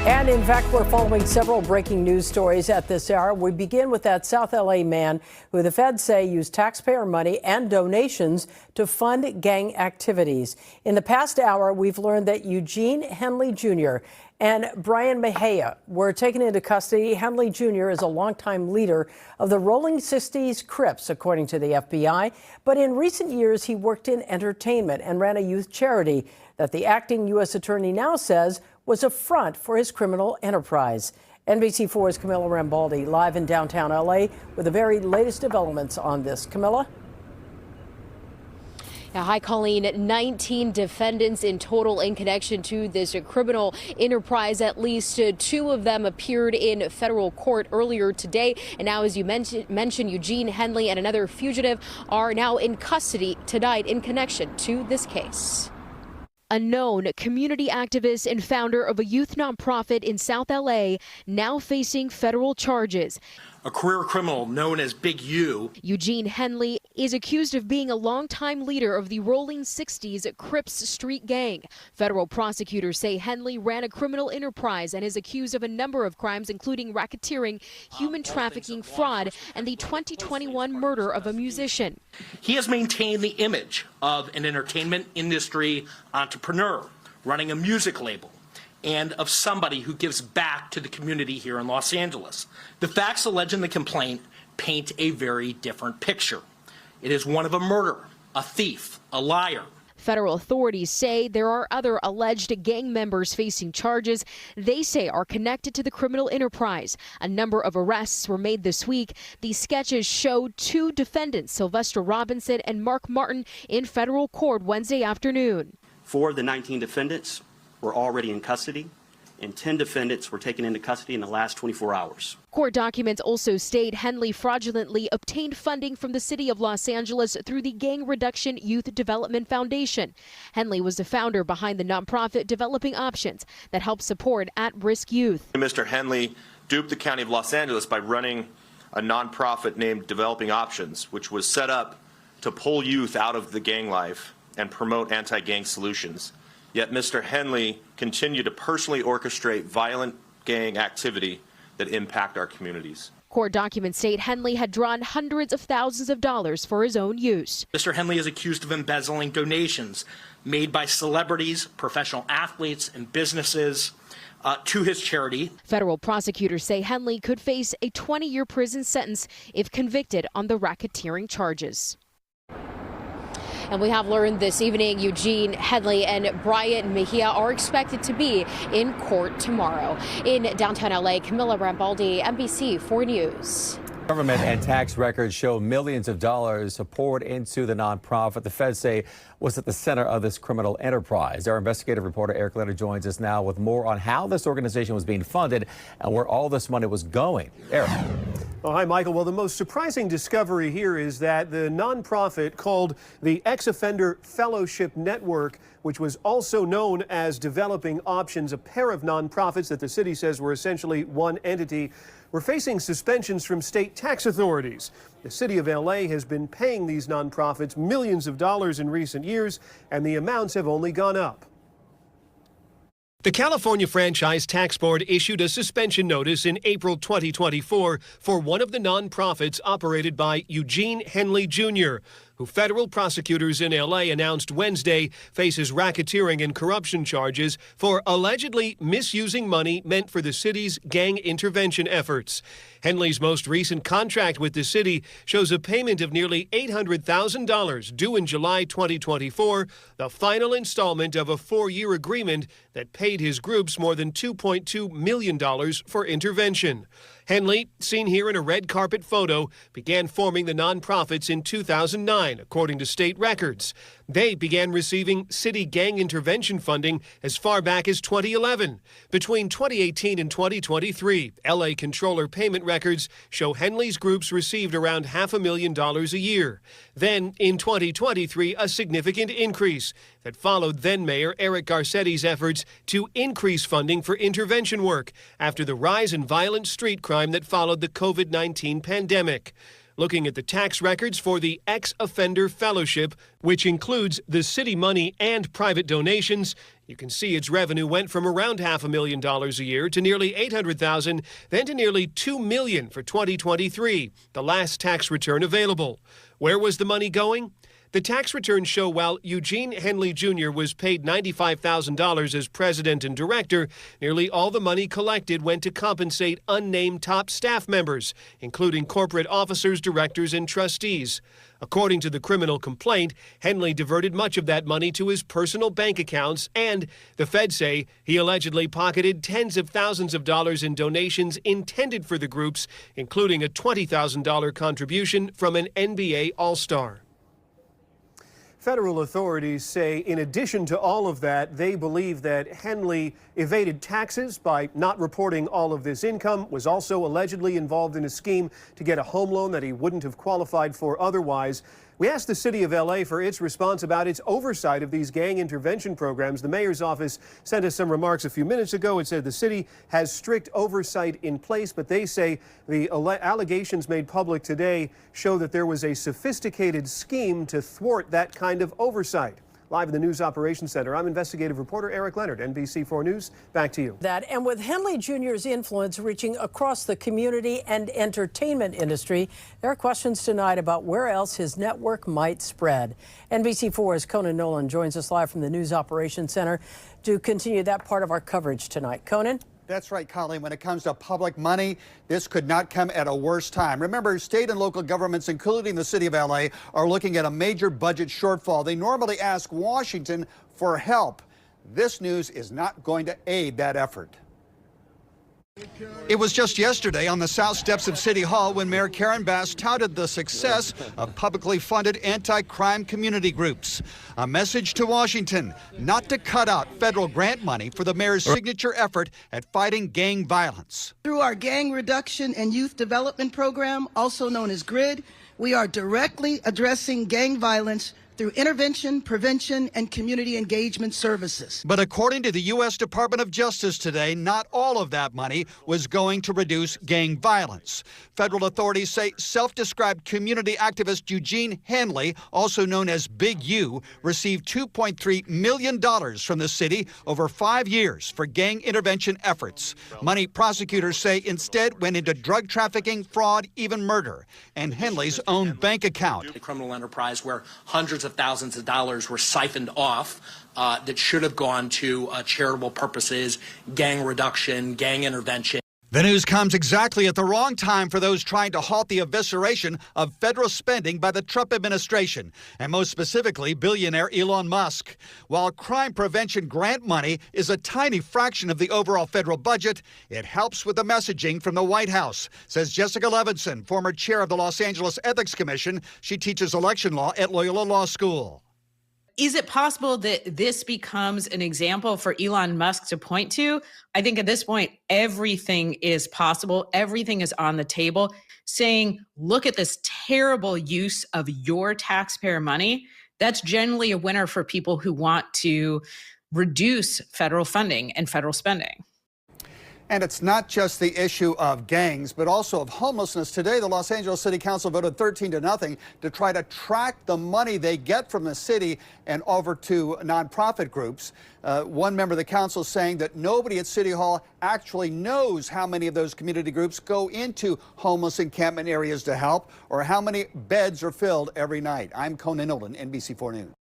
And in fact, we're following several breaking news stories at this hour. We begin with that South LA man who the feds say used taxpayer money and donations to fund gang activities. In the past hour, we've learned that Eugene Henley Jr. and Brian Mejia were taken into custody. Henley Jr. is a longtime leader of the Rolling 60s Crips, according to the FBI. But in recent years, he worked in entertainment and ran a youth charity that the acting U.S. attorney now says was a front for his criminal enterprise. NBC4's Camilla Rambaldi live in downtown L.A. with the very latest developments on this. Camilla? Yeah, hi, Colleen. 19 defendants in total in connection to this criminal enterprise. At least two of them appeared in federal court earlier today. And now, as you mentioned, Eugene Henley and another fugitive are now in custody tonight in connection to this case. A known community activist and founder of a youth nonprofit in South LA now facing federal charges. A career criminal known as Big U. Eugene Henley is accused of being a longtime leader of the Rolling 60s Crips street gang. Federal prosecutors say Henley ran a criminal enterprise and is accused of a number of crimes, including racketeering, human trafficking, fraud, and the 2021 murder of a musician. He has maintained the image of an entertainment industry entrepreneur running a music label, and of somebody who gives back to the community here in Los Angeles. The facts alleged in the complaint paint a very different picture. It is one of a murderer, a thief, a liar. Federal authorities say there are other alleged gang members facing charges they say are connected to the criminal enterprise. A number of arrests were made this week. These sketches show two defendants, Sylvester Robinson and Mark Martin, in federal court Wednesday afternoon. 4 of the 19 defendants were already in custody, and 10 defendants were taken into custody in the last 24 hours. Court documents also state Henley fraudulently obtained funding from the city of Los Angeles through the Gang Reduction Youth Development Foundation. Henley was the founder behind the nonprofit Developing Options that helps support at-risk youth. Mr. Henley duped the county of Los Angeles by running a nonprofit named Developing Options, which was set up to pull youth out of the gang life and promote anti-gang solutions. Yet Mr. Henley continued to personally orchestrate violent gang activity that impact our communities. Court documents state Henley had drawn hundreds of thousands of dollars for his own use. Mr. Henley is accused of embezzling donations made by celebrities, professional athletes, and businesses to his charity. Federal prosecutors say Henley could face a 20-year prison sentence if convicted on the racketeering charges. And we have learned this evening Eugene Henley and Brian Mejia are expected to be in court tomorrow. In downtown LA, Camilla Rambaldi, NBC4 News. Government and tax records show millions of dollars poured into the nonprofit the feds say was at the center of this criminal enterprise. Our investigative reporter Eric Leonard joins us now with more on how this organization was being funded and where all this money was going. Eric. Oh, hi, Michael. Well, the most surprising discovery here is that the nonprofit called the Ex-Offender Fellowship Network, which was also known as Developing Options, a pair of nonprofits that the city says were essentially one entity, were facing suspensions from state tax authorities. The city of LA has been paying these nonprofits millions of dollars in recent years, and the amounts have only gone up. The California Franchise Tax Board issued a suspension notice in April 2024 for one of the nonprofits operated by Eugene Henley Jr., who federal prosecutors in L.A. announced Wednesday faces racketeering and corruption charges for allegedly misusing money meant for the city's gang intervention efforts. Henley's most recent contract with the city shows a payment of nearly $800,000 due in July 2024, the final installment of a 4-year agreement that paid his groups more than $2.2 million for intervention. Henley, seen here in a red carpet photo, began forming the nonprofits in 2009, according to state records. They began receiving city gang intervention funding as far back as 2011. Between 2018 and 2023, LA Controller payment records show Henley's groups received around $500,000 a year. Then, in 2023, a significant increase that followed then-Mayor Eric Garcetti's efforts to increase funding for intervention work after the rise in violent street crime that followed the COVID-19 pandemic. Looking at the tax records for the Ex-Offender Fellowship, which includes the city money and private donations, You can see its revenue went from around $500,000 a year to nearly $800,000, then to nearly $2 million for 2023, the last tax return available. Where was the money going? The tax returns show while Eugene Henley Jr. was paid $95,000 as president and director, nearly all the money collected went to compensate unnamed top staff members, including corporate officers, directors, and trustees. According to the criminal complaint, Henley diverted much of that money to his personal bank accounts, and the feds say he allegedly pocketed tens of thousands of dollars in donations intended for the groups, including a $20,000 contribution from an NBA All-Star. Federal authorities say in addition to all of that, they believe that Henley evaded taxes by not reporting all of this income, was also allegedly involved in a scheme to get a home loan that he wouldn't have qualified for otherwise. We asked the city of L.A. for its response about its oversight of these gang intervention programs. The mayor's office sent us some remarks a few minutes ago. It said the city has strict oversight in place, but they say the allegations made public today show that there was a sophisticated scheme to thwart that kind of oversight. Live in the News Operations Center, I'm investigative reporter Eric Leonard, NBC4 News. Back to you. And with Henley Jr.'s influence reaching across the community and entertainment industry, there are questions tonight about where else his network might spread. NBC4's Conan Nolan joins us live from the News Operations Center to continue that part of our coverage tonight. Conan? That's right, Colleen. When it comes to public money, this could not come at a worse time. Remember, state and local governments, including the city of L.A., are looking at a major budget shortfall. They normally ask Washington for help. This news is not going to aid that effort. It was just yesterday on the south steps of City Hall when Mayor Karen Bass touted the success of publicly funded anti-crime community groups. A message to Washington not to cut out federal grant money for the mayor's signature effort at fighting gang violence. Through our Gang Reduction and Youth Development Program, also known as GRID, we are directly addressing gang violence through intervention, prevention, and community engagement services. But according to the U.S. Department of Justice today, not all of that money was going to reduce gang violence. Federal authorities say self-described community activist Eugene Henley, also known as Big U, received $2.3 million from the city over 5 years for gang intervention efforts. Money prosecutors say instead went into drug trafficking, fraud, even murder, and Henley's own bank account. A criminal enterprise where hundreds of thousands of dollars were siphoned off that should have gone to charitable purposes, gang reduction, gang intervention. The news comes exactly at the wrong time for those trying to halt the evisceration of federal spending by the Trump administration, and most specifically billionaire Elon Musk. While crime prevention grant money is a tiny fraction of the overall federal budget, it helps with the messaging from the White House, says Jessica Levinson, former chair of the Los Angeles Ethics Commission. She teaches election law at Loyola Law School. Is it possible that this becomes an example for Elon Musk to point to? I think at this point, everything is possible. Everything is on the table, saying, look at this terrible use of your taxpayer money. That's generally a winner for people who want to reduce federal funding and federal spending. And it's not just the issue of gangs, but also of homelessness. Today, the Los Angeles City Council voted 13-0 to try to track the money they get from the city and over to nonprofit groups. One member of the council saying that nobody at City Hall actually knows how many of those community groups go into homeless encampment areas to help or how many beds are filled every night. I'm Conan Nolan, NBC4 News.